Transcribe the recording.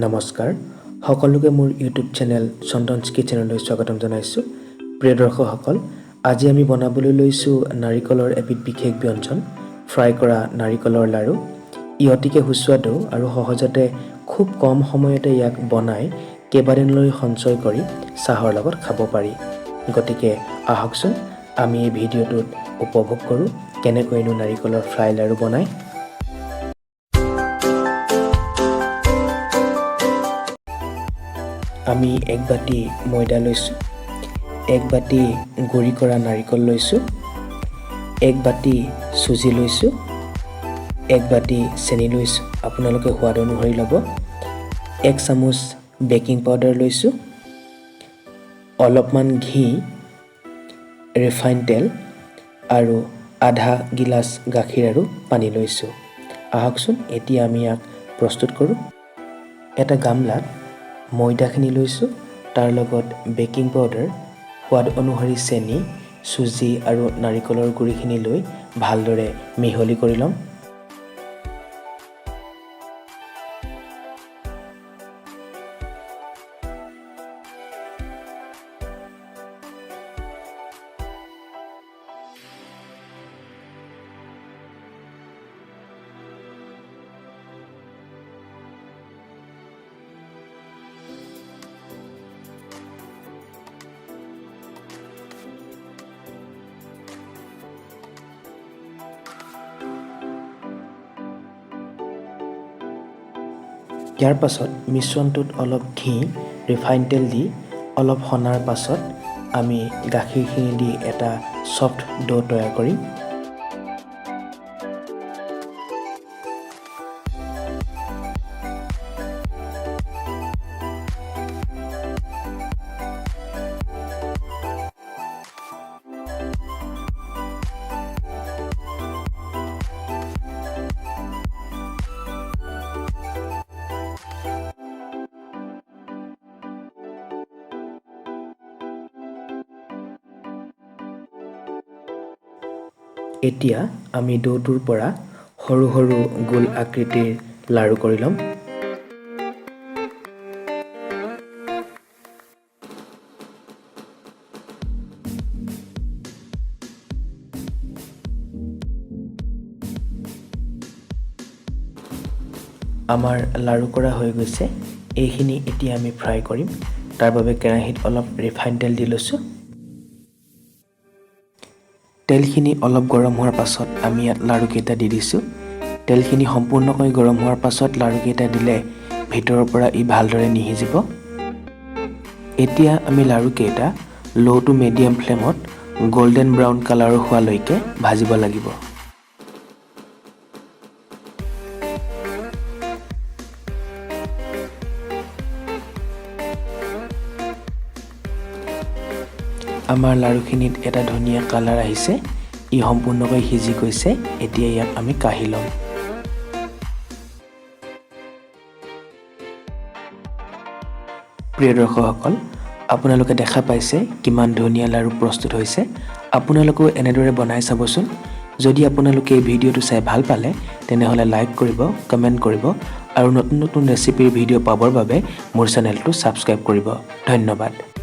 নমস্কাৰ সকলোকে মোৰ ইউটিউব চেনেল চন্দনছ কিচেনলৈ স্বাগতম জনাইছোঁ। প্ৰিয় দৰ্শকসকল, আজি আমি বনাবলৈ লৈছোঁ নাৰিকলৰ এবিধ বিশেষ ব্যঞ্জন, ফ্ৰাই কৰা নাৰিকলৰ লাড়ু। ই অতিকে সুস্বাদু আৰু সহজতে খুব কম সময়তে ইয়াক বনাই কেইবাদিনলৈ সঞ্চয় কৰি চাহৰ লগত খাব পাৰি। গতিকে আহকচোন আমি এই ভিডিঅ'টোত উপভোগ কৰোঁ কেনেকৈনো নাৰিকলৰ ফ্ৰাই লাড়ু বনায়। আমি এক বাটি ময়দা লৈছোঁ, এক বাটি গুড়ি কৰা নাৰিকল লৈছোঁ, এক বাটি সুজি লৈছোঁ, এক বাটি চেনি লৈছোঁ, আপোনালোকে সোৱাদ অনুসৰি ল'ব, এক চামুচ বেকিং পাউডাৰ লৈছোঁ, অলপমান ঘি, ৰিফাইন তেল আৰু আধা গিলাচ গাখীৰ আৰু পানী লৈছোঁ। আহকচোন এতিয়া আমি ইয়াক প্ৰস্তুত কৰোঁ। এটা গামলাত ময়দাখিনি লৈছোঁ, তাৰ লগত বেকিং পাউডাৰ, সোৱাদ অনুসৰি চেনি, চুজি আৰু নাৰিকলৰ গুড়িখিনি লৈ ভালদৰে মিহলি কৰি ল'ম। ইয়াৰ পাছত মিশ্ৰণটোত অলপ ঘি, ৰিফাইন তেল দি অলপ সনাৰ পাছত আমি গাখীৰখিনি দি এটা ছফ্ট ডো তৈয়াৰ কৰিম। এতিয়া আমি ডোটোৰ পৰা সৰু সৰু গোল আকৃতিৰ লাড়ু কৰি ল'ম। আমাৰ লাড়ু কৰা হৈ গৈছে। এইখিনি এতিয়া আমি ফ্ৰাই কৰিম। তাৰ বাবে কেৰাহীত অলপ ৰিফাইন তেল দি লৈছোঁ। তেলখিনি অলপ গৰম হোৱাৰ পাছত আমি ইয়াত লাড়ুকেইটা দি দিছোঁ। তেলখিনি সম্পূৰ্ণকৈ গৰম হোৱাৰ পাছত লাড়ুকেইটা দিলে ভিতৰৰ পৰা ই ভালদৰে নিসিজিব। এতিয়া আমি লাড়ুকেইটা ল' টু মিডিয়াম ফ্লেমত গল্ডেন ব্ৰাউন কালাৰৰ হোৱালৈকে ভাজিব লাগিব। আমাৰ লাড়ুখিনিত এটা ধুনীয়া কালাৰ আহিছে, ই সম্পূৰ্ণকৈ সিজি গৈছে। এতিয়া ইয়াক আমি কাঢ়ি ল'ম। প্ৰিয় দৰ্শকসকল, আপোনালোকে দেখা পাইছে কিমান ধুনীয়া লাড়ু প্ৰস্তুত হৈছে। আপোনালোকেও এনেদৰে বনাই চাবচোন। যদি আপোনালোকে এই ভিডিঅ'টো চাই ভাল পালে তেনেহ'লে লাইক কৰিব, কমেণ্ট কৰিব আৰু নতুন নতুন ৰেচিপিৰ ভিডিঅ' পাবৰ বাবে মোৰ চেনেলটো ছাবস্ক্ৰাইব কৰিব। ধন্যবাদ।